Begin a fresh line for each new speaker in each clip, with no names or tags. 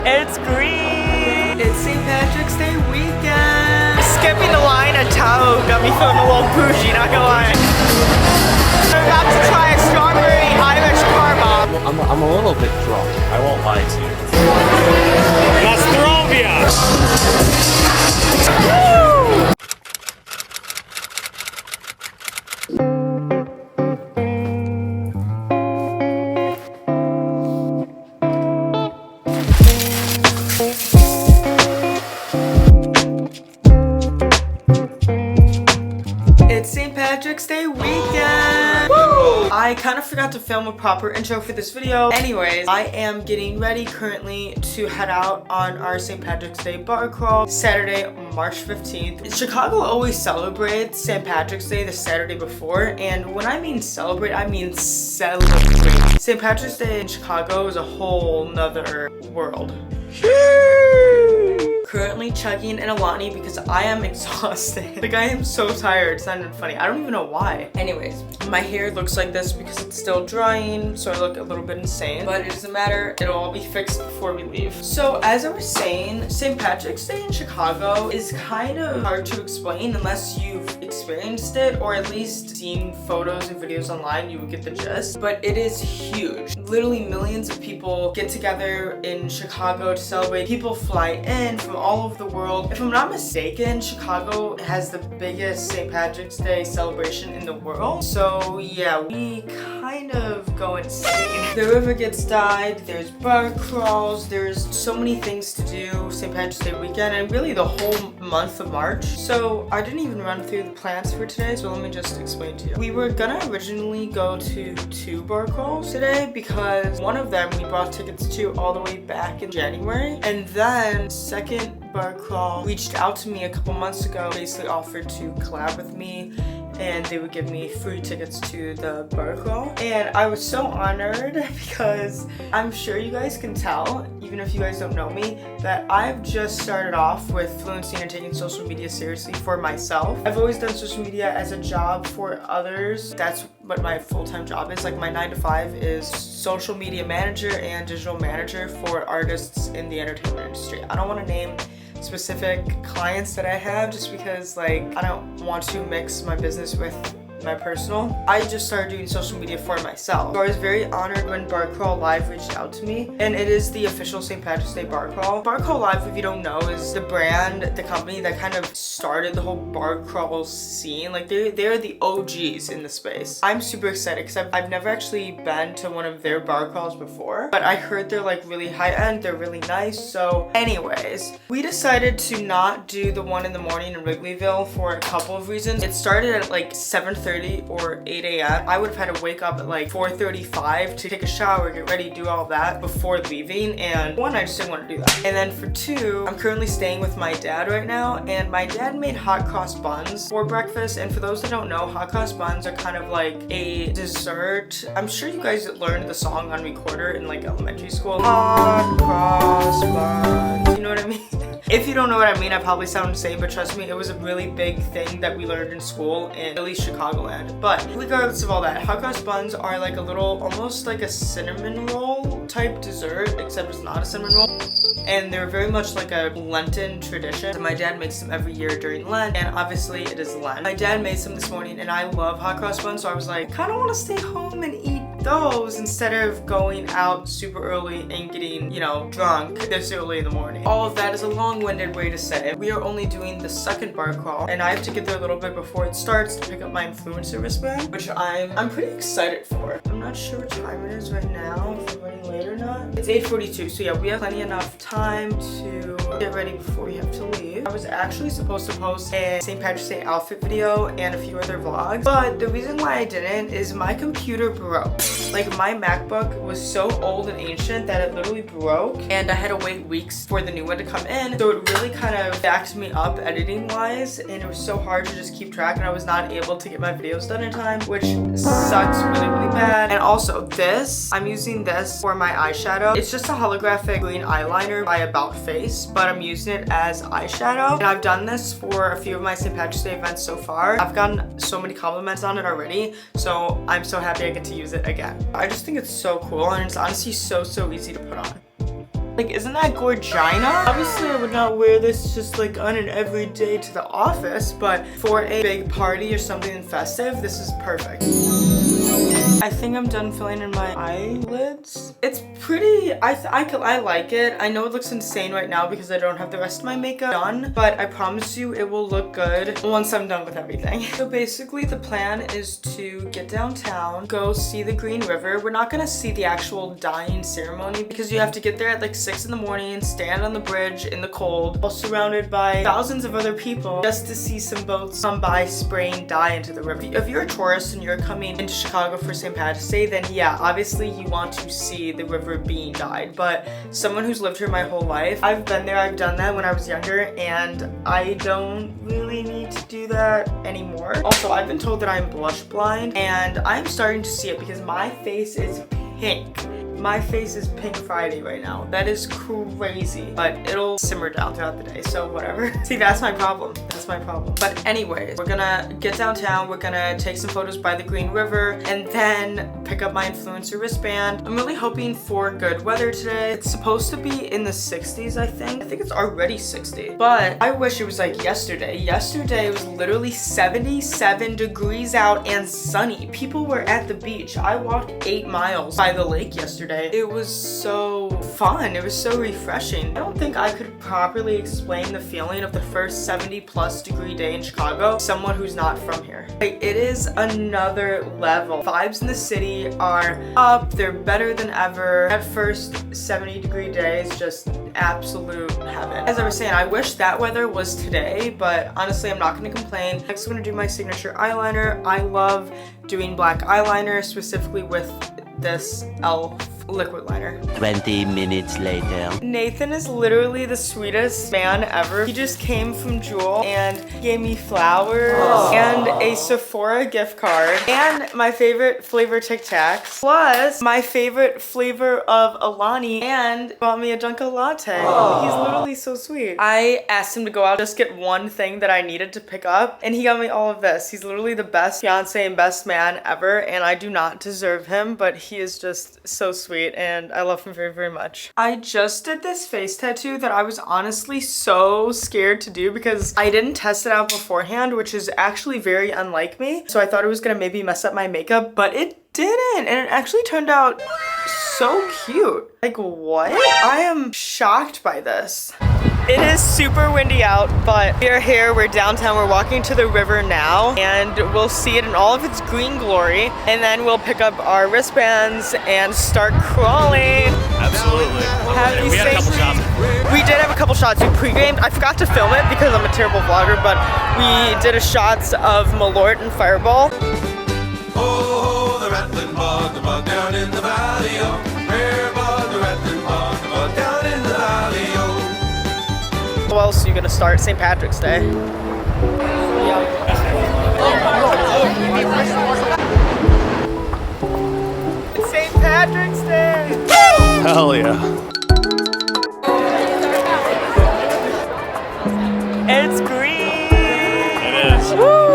It's green!
It's St. Patrick's Day weekend!
Skipping the line at TAO got me feeling a little bougie, not gonna lie. I'm about to try a strawberry Irish car bomb.
I'm a little bit drunk, I won't lie to you.
Nostrovia!
It's St. Patrick's Day weekend! Woo! I kind of forgot to film a proper intro for this video. Anyways, I am getting ready currently to head out on our St. Patrick's Day bar crawl Saturday, March 15th. Chicago always celebrates St. Patrick's Day the Saturday before, and when I mean celebrate, I mean celebrate. St. Patrick's Day in Chicago is a whole nother world. Currently chugging an Alani because I am exhausted. Like, I am so tired. It's not even funny. I don't even know why. Anyways, my hair looks like this because it's still drying, so I look a little bit insane. But it doesn't matter. It'll all be fixed before we leave. So, as I was saying, St. Patrick's Day in Chicago is kind of hard to explain unless you've experienced it, or at least seen photos and videos online. You would get the gist. But it is huge. Literally millions of people get together in Chicago to celebrate. People fly in from all over the world. If I'm not mistaken, Chicago has the biggest St. Patrick's Day celebration in the world. So yeah, we kind of go insane. The river gets dyed, there's bar crawls, there's so many things to do St. Patrick's Day weekend, and really the whole month of March. So I didn't even run through the plans for today, so let me just explain to you. We were gonna originally go to 2 bar crawls today because one of them we bought tickets to all the way back in January, and then second bar crawl reached out to me a couple months ago, basically offered to collab with me and they would give me free tickets to the bar crawl. And I was so honored because I'm sure you guys can tell, even if you guys don't know me, that I've just started off with fluency and taking social media seriously for myself. I've always done social media as a job for others. That's what my full-time job is. Like, my 9 to 5 is social media manager and digital manager for artists in the entertainment industry. I don't want to name specific clients that I have just because, like, I don't want to mix my business with my personal. I just started doing social media for myself. So I was very honored when Bar Crawl Live reached out to me, and it is the official St. Patrick's Day Bar Crawl. Bar Crawl Live, if you don't know, is the brand, the company that kind of started the whole bar crawl scene. Like, they're the OGs in the space. I'm super excited because I've never actually been to one of their bar crawls before, but I heard they're like really high end, they're really nice. So anyways, we decided to not do the one in the morning in Wrigleyville for a couple of reasons. It started at like 7:30 or 8 a.m. I would have had to wake up at like 4:35 to take a shower, get ready, do all that before leaving. And one, I just didn't want to do that. And then for two, I'm currently staying with my dad right now, and my dad made hot cross buns for breakfast. And for those that don't know, hot cross buns are kind of like a dessert. I'm sure you guys learned the song on recorder in like elementary school. Hot cross buns. You know what I mean? If you don't know what I mean, I probably sound insane, but trust me, it was a really big thing that we learned in school in at least Chicagoland. But regardless of all that, hot cross buns are like a little, almost like a cinnamon roll type dessert, except it's not a cinnamon roll. And they're very much like a Lenten tradition. My dad makes them every year during Lent, and obviously it is Lent. My dad made some this morning, and I love hot cross buns, so I was like, I kind of want to stay home and eat those instead of going out super early and getting, you know, drunk this early in the morning. All of that is a long-winded way to say we are only doing the second bar crawl, and I have to get there a little bit before it starts to pick up my influencer wristband, which I'm pretty excited for. I'm not sure what time it is right now, if I'm running late or not. It's 8:42, so yeah, we have plenty enough time to get ready before we have to leave. I was actually supposed to post a St. Patrick's Day outfit video and a few other vlogs, but the reason why I didn't is my computer broke. Like, my MacBook was so old and ancient that it literally broke, and I had to wait weeks for the new one to come in. So it really kind of backed me up editing wise, and it was so hard to just keep track, and I was not able to get my videos done in time, which sucks really, really bad. And also this, I'm using this for my eyeshadow. It's just a holographic green eyeliner by About Face, but I'm using it as eyeshadow. And I've done this for a few of my St. Patrick's Day events so far. I've gotten so many compliments on it already, so I'm so happy I get to use it again. I just think it's so cool, and it's honestly so easy to put on. Like, isn't that gorgina? Obviously, I would not wear this just like on an everyday to the office, but for a big party or something festive, this is perfect. I think I'm done filling in my eyelids. It's pretty, I like it. I know it looks insane right now because I don't have the rest of my makeup done, but I promise you it will look good once I'm done with everything. So basically the plan is to get downtown, go see the Green River. We're not gonna see the actual dyeing ceremony because you have to get there at like 6 in the morning, stand on the bridge in the cold, while surrounded by thousands of other people just to see some boats come by spraying dye into the river. If you're a tourist and you're coming into Chicago for St. Patrick's Day, then yeah, obviously you want to see the river being dyed. But someone who's lived here my whole life, I've been there, I've done that when I was younger, and I don't really need to do that anymore. Also, I've been told that I'm blush blind, and I'm starting to see it because my face is pink. My face is Pink Friday right now. That is crazy, but it'll simmer down throughout the day, so whatever. See, that's my problem. That's my problem. But anyways, we're gonna get downtown. We're gonna take some photos by the Green River and then pick up my influencer wristband. I'm really hoping for good weather today. It's supposed to be in the 60s, I think. I think it's already 60, but I wish it was like yesterday. Yesterday was literally 77 degrees out and sunny. People were at the beach. I walked 8 miles by the lake yesterday. It was so fun. It was so refreshing. I don't think I could properly explain the feeling of the first 70+ degree day in Chicago to someone who's not from here. Like, it is another level. Vibes in the city are up. They're better than ever. That first 70-degree day is just absolute heaven. As I was saying, I wish that weather was today, but honestly, I'm not gonna complain. Next, I'm gonna do my signature eyeliner. I love doing black eyeliner, specifically with this e.l.f. liquid liner.
20 minutes later.
Nathan is literally the sweetest man ever. He just came from Jewel and gave me flowers and a Sephora gift card and my favorite flavor Tic Tacs, plus my favorite flavor of Alani, and bought me a Dunkin' latte. He's literally so sweet. I asked him to go out, just get one thing that I needed to pick up, and he got me all of this. He's literally the best fiance and best man ever, and I do not deserve him, but he is just so sweet and I love him very, very much. I just did this face tattoo that I was honestly so scared to do because I didn't test it out beforehand, which is actually very unlike me. So I thought it was gonna maybe mess up my makeup, but it didn't, and it actually turned out so cute. Like, what? I am shocked by this. It is super windy out, but we are here, we're downtown, we're walking to the river now, and we'll see it in all of its green glory, and then we'll pick up our wristbands and start crawling.
Absolutely. We had a couple shots.
We did have a couple shots. We pre-gamed. I forgot to film it because I'm a terrible vlogger, but we did a shots of Malort and Fireball.
Oh, the rattling bug, the bug down in the valley, oh. Rare bug, the rattling bug, the bug down in the valley, oh.
How else are you gonna start St. Patrick's Day? It's St. Patrick's Day!
Hell yeah.
It's green!
It is.
Woo!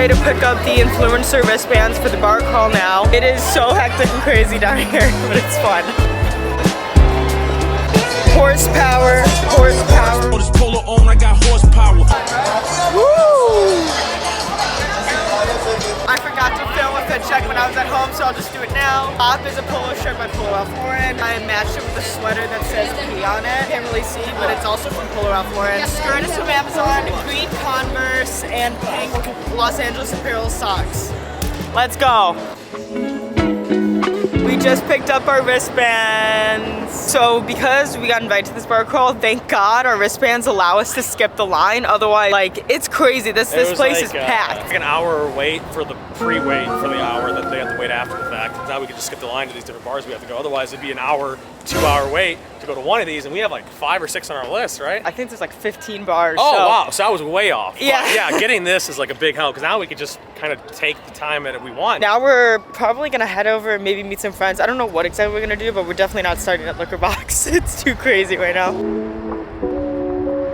To pick up the influencer wristbands for the bar crawl now. It is so hectic and crazy down here, but it's fun. Horsepower, horsepower.
This polo on, I got horsepower.
Woo! I forgot to film a fit check when I was at home, so I'll just do it now. Top is a polo shirt by Polo Ralph Lauren. I matched it with a sweater that says P on it. Can't really see, but it's also from Polo Ralph Lauren. Skirt is from Amazon. Green Converse and pink Los Angeles Apparel socks. Let's go. We just picked up our wristbands. So because we got invited to this bar crawl, thank God our wristbands allow us to skip the line. Otherwise, like, it's crazy. This place is packed.
Like an hour wait for the pre-wait for the hour that they have to wait after the fact. Now we can just skip the line to these different bars we have to go. Otherwise, it'd be an hour, 2-hour wait to go to one of these, and we have like 5 or 6 on our list, right?
I think there's like 15 bars.
Oh,
so.
wow. So I was way off.
Yeah.
But yeah, getting this is like a big help because now we can just kind of take the time that we want.
Now we're probably gonna head over and maybe meet some friends. I don't know what exactly we're gonna do, but we're definitely not starting at Liquor Box. It's too crazy right now.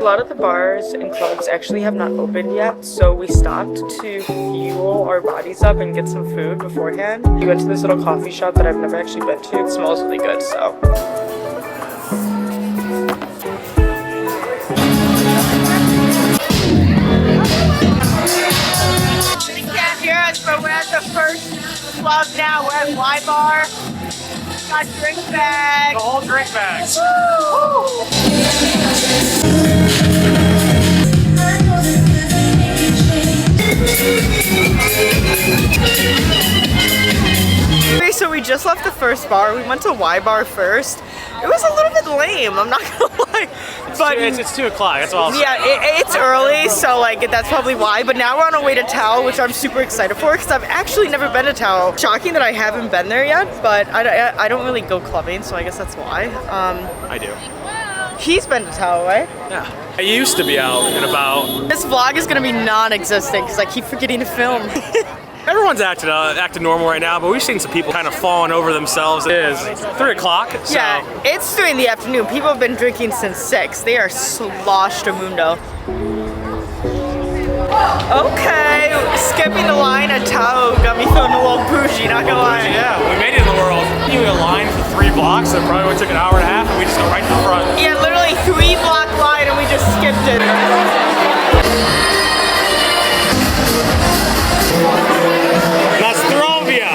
lot of the bars and clubs actually have not opened yet, so we stopped to fuel our bodies up and get some food beforehand. We went to this little coffee shop that I've never actually been to. It smells really good, so.
You can't hear us, but we're at the first club now. We're at Y Bar. Got drink bags.
The whole drink bags.
Okay, so we just left the first bar. We went to Y Bar first. It was a little bit lame, I'm not gonna lie. But
It's 2 o'clock, that's all.
yeah, it's early, so like that's probably why. But now we're on our way to TAO, which I'm super excited for because I've actually never been to TAO. Shocking that I haven't been there yet, but I don't really go clubbing, so I guess that's why.
I do.
He's been to TAO, right?
Yeah. I used to be out and about.
This vlog is gonna be non-existent because I keep forgetting to film.
Everyone's acting normal right now, but we've seen some people kind of falling over themselves. It is 3 o'clock, so.
Yeah, it's 3 in the afternoon. People have been drinking since 6. They are sloshed a mundo. Okay, skipping the line at TAO got me feeling a little bougie, not gonna lie.
Yeah, we made it in the world. We had a line for 3 blocks that probably only took an hour and a half, and we just go right to the front.
Yeah, literally 3-block line and we just skipped it.
That's Thrombia.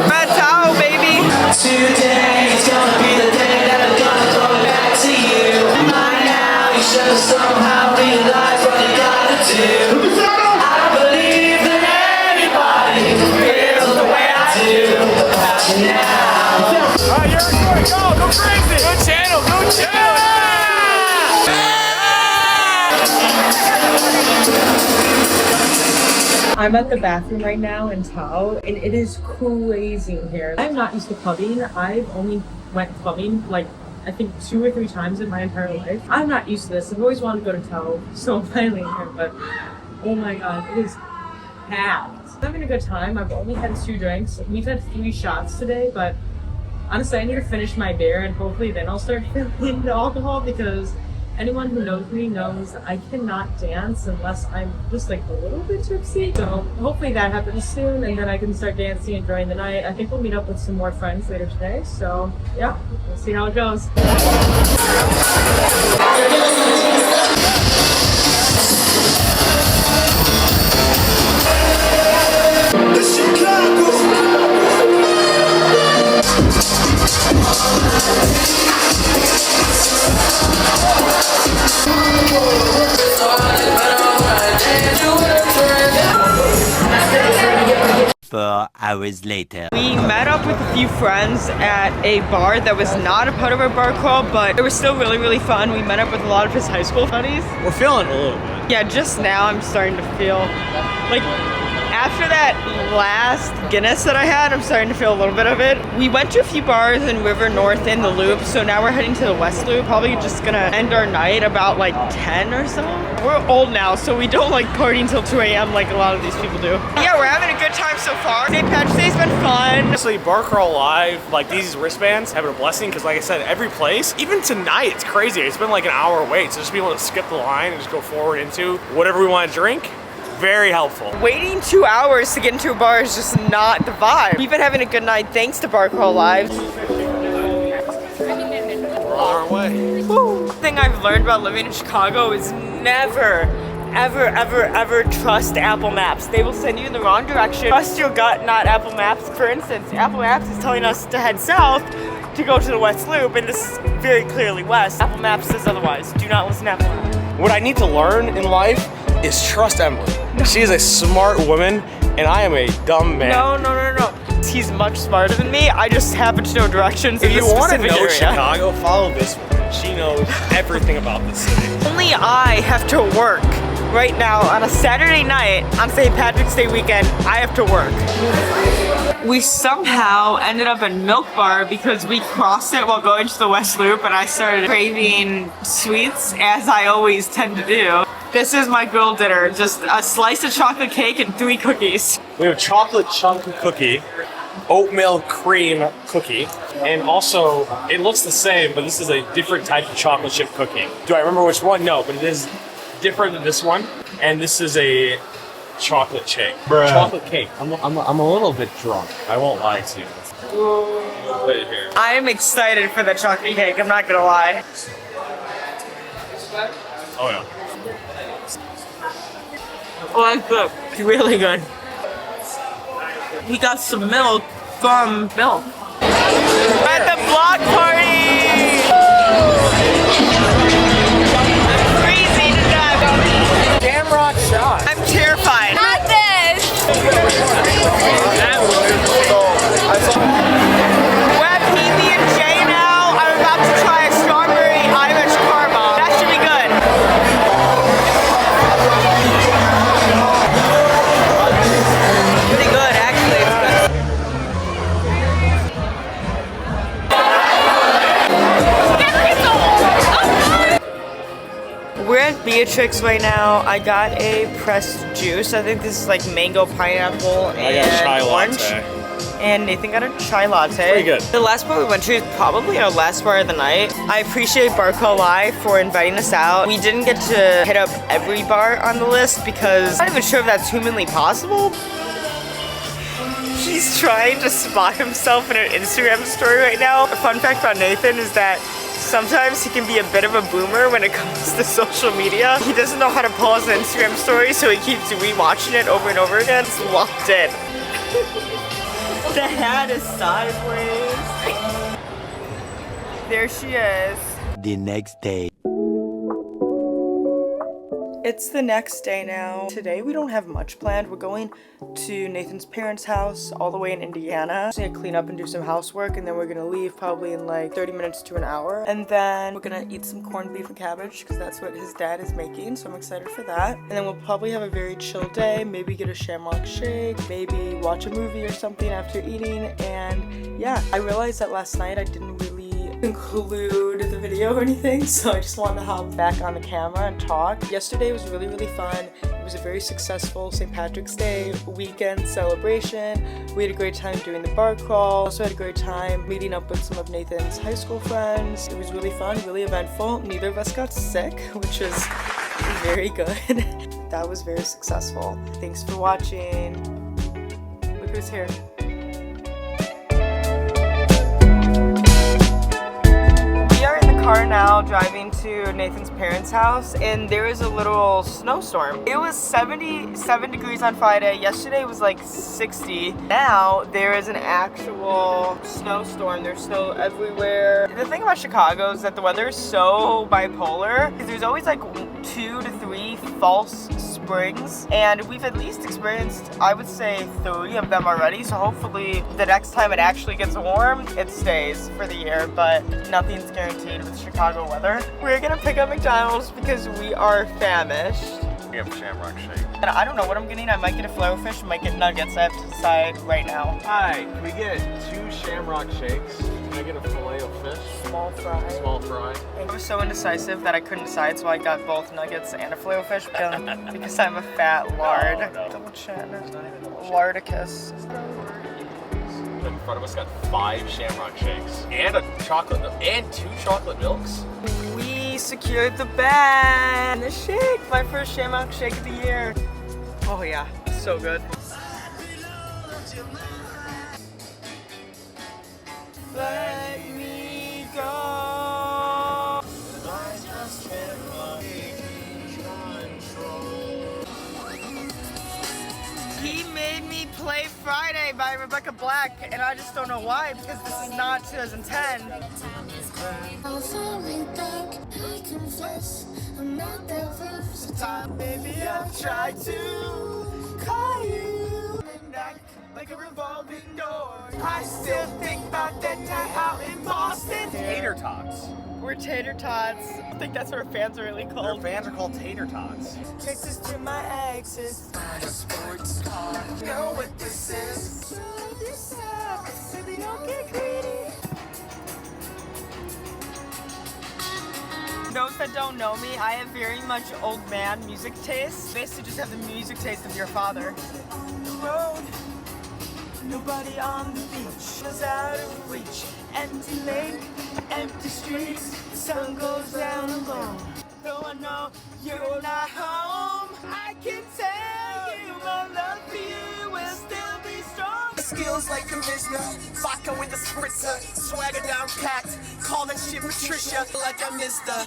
Red TAO, baby.
Today is gonna be the day that I'm gonna throw it back to you. By now you should have somehow realized what you gotta do. I don't believe that anybody feels the way I do about you now.
Alright, you're good. Go crazy. Good channel, good channel.
I'm at the bathroom right now in TAO, and it is crazy in here. I'm not used to clubbing. I've only went clubbing like I think 2 or 3 times in my entire life. I'm not used to this. I've always wanted to go to TAO, so I'm finally here. But oh my god, it is packed. I'm having a good time. I've only had 2 drinks. We've had 3 shots today, but honestly, I need to finish my beer, and hopefully then I'll start feeling the alcohol because. Anyone who knows me knows I cannot dance unless I'm just like a little bit tipsy. So hopefully that happens soon and then I can start dancing and enjoying the night. I think we'll meet up with some more friends later today. So yeah, we'll see how it goes.
Hours later.
We met up with a few friends at a bar that was not a part of our bar crawl, but it was still really, really fun. We met up with a lot of his high school buddies.
We're feeling a little bit.
Yeah, just now I'm starting to feel like after that last Guinness that I had, I'm starting to feel a little bit of it. We went to a few bars in River North in the Loop, so now we're heading to the West Loop. Probably just gonna end our night about like 10 or so. We're old now, so we don't like partying till 2 a.m. like a lot of these people do. Yeah, we're having a good time so far. St. Patrick's Day's been fun.
Honestly, Bar Crawl Live, like these wristbands, have been a blessing because like I said, every place, even tonight, it's crazy. It's been like an hour wait, so just being able to skip the line and just go forward into whatever we want to drink, very helpful.
Waiting 2 hours to get into a bar is just not the vibe. We've been having a good night thanks to Bar Crawl Live.
We're on our way.
Woo. The thing I've learned about living in Chicago is never, ever trust Apple Maps. They will send you in the wrong direction. Trust your gut, not Apple Maps. For instance, Apple Maps is telling us to head south to go to the West Loop, and this is very clearly west. Apple Maps says otherwise. Do not listen to Apple Maps.
What I need to learn in life is trust Emily. She is a smart woman, and I am a dumb man.
No. He's much smarter than me. I just happen to know directions.
If you want to know
area.
Chicago, follow this woman. She knows everything about the city.
Only I have to work right now on a Saturday night on St. Patrick's Day weekend. I have to work. We somehow ended up at Milk Bar because we crossed it while going to the West Loop, and I started craving sweets, as I always tend to do. This is my girl dinner, just a slice of chocolate cake and 3 cookies.
We have chocolate chunk cookie, oatmeal cream cookie. And also, it looks the same, but this is a different type of chocolate chip cookie. Do I remember which one? No, but it is different than this one. And this is a chocolate cake. Chocolate cake. I'm a little bit drunk. I won't lie to you. Put it here.
I am excited for the chocolate cake, I'm not gonna lie.
Oh yeah.
Oh, that's good. It's really good. We got some milk from Milk.
At the block party! I'm freezing to death.
Shamrock shot.
I'm terrified.
Not this!
We're at PB and J now. I'm about to try a strawberry Irish car bomb. That should be good.
Pretty good, actually. We're at Beatrix right now. I got a pressed juice. I think this is like mango, pineapple, and
I got a chai
orange.
latte.
And Nathan got a chai latte.
Pretty good.
The last bar we went to is probably our last bar of the night. I appreciate Barco Live for inviting us out. We didn't get to hit up every bar on the list because I'm not even sure if that's humanly possible. He's trying to spot himself in an Instagram story right now. A fun fact about Nathan is that sometimes he can be a bit of a boomer when it comes to social media. He doesn't know how to pause an Instagram story, so he keeps rewatching it over and over again. It's locked in. The hat is sideways.
There she is.
The next day.
It's the next day now. Today we don't have much planned. We're going to Nathan's parents' house all the way in Indiana. Just need to clean up and do some housework, and then we're gonna leave probably in like 30 minutes to an hour. And then we're gonna eat some corned beef and cabbage because that's what his dad is making, so I'm excited for that. And then we'll probably have a very chill day, maybe get a shamrock shake, maybe watch a movie or something after eating. And yeah, I realized that last night I didn't really include the video or anything, so I just wanted to hop back on the camera and talk. Yesterday was really fun. It was a very successful St. Patrick's Day weekend celebration. We had a great time doing the bar crawl. Also had a great time meeting up with some of Nathan's high school friends. It was really fun, really eventful. Neither of us got sick, which is very good. That was very successful. Thanks for watching. Look who's here. We are in the car now driving to Nathan's parents' house, and there is a little snowstorm. It was 77 degrees on Friday. Yesterday was like 60. Now there is an actual snowstorm. There's snow everywhere. The thing about Chicago is that the weather is so bipolar because there's always like 2 to 3 false springs, and we've at least experienced, I would say, 3 of them already. So hopefully the next time it actually gets warm, it stays for the year, but nothing's guaranteed with Chicago weather. We're gonna pick up McDonald's because we are famished.
We have a shamrock shake.
And I don't know what I'm getting. I might get a filet-o-fish, I might get nuggets. I have to decide right now.
Hi, can we get 2 shamrock shakes? Can I get a filet of fish?
Small fry.
Small fry.
I was so indecisive that I couldn't decide, so I got both nuggets and a filet-o-fish because I'm a fat lard. Double chin. Lardicus.
In front of us got 5 shamrock shakes and a chocolate and 2 chocolate milks.
We secured the bag. The shake, my first shamrock shake of the year. Oh yeah, so good. Let me go. He made me play Friday by Rebecca Black, and I just don't know why, because this is not 2010.
I'm falling back, I confess, I'm not that versatile.
Baby, I've tried to call you and act like a revolving door. I still think about that night out in Boston.
Tater tots.
We're tater tots. I think that's what our fans are really
Their
called.
fans are called tater tots.
Texas to my exes. Find a sports car. You know what this is. So this up, so they don't get greedy.
Those that don't know me, I have very much old man music taste. Basically just have the music taste of your father.
The road. Nobody on the beach was out of reach. Empty lake, empty streets. The sun goes down alone. Though I know you're not home, I can tell you my love for you will still be strong. Skills like charisma, vodka with a spritzer, swagger down packed, call that shit Patricia like I missed her.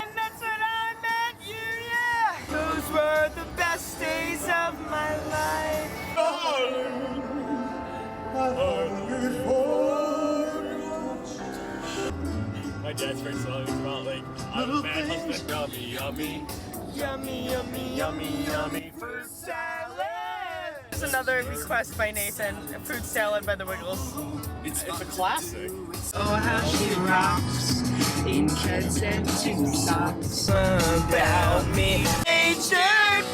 And that's what I met you, yeah. Those were the best days of my life.
My dad's favorite song is about like, I'm a bad husband, yummy, yummy.
Yummy, yummy, yummy, yummy fruit salad.
There's another request by Nathan, fruit salad by the Wiggles.
It's a classic.
Oh, how she rocks in Keds and two socks about me. Natured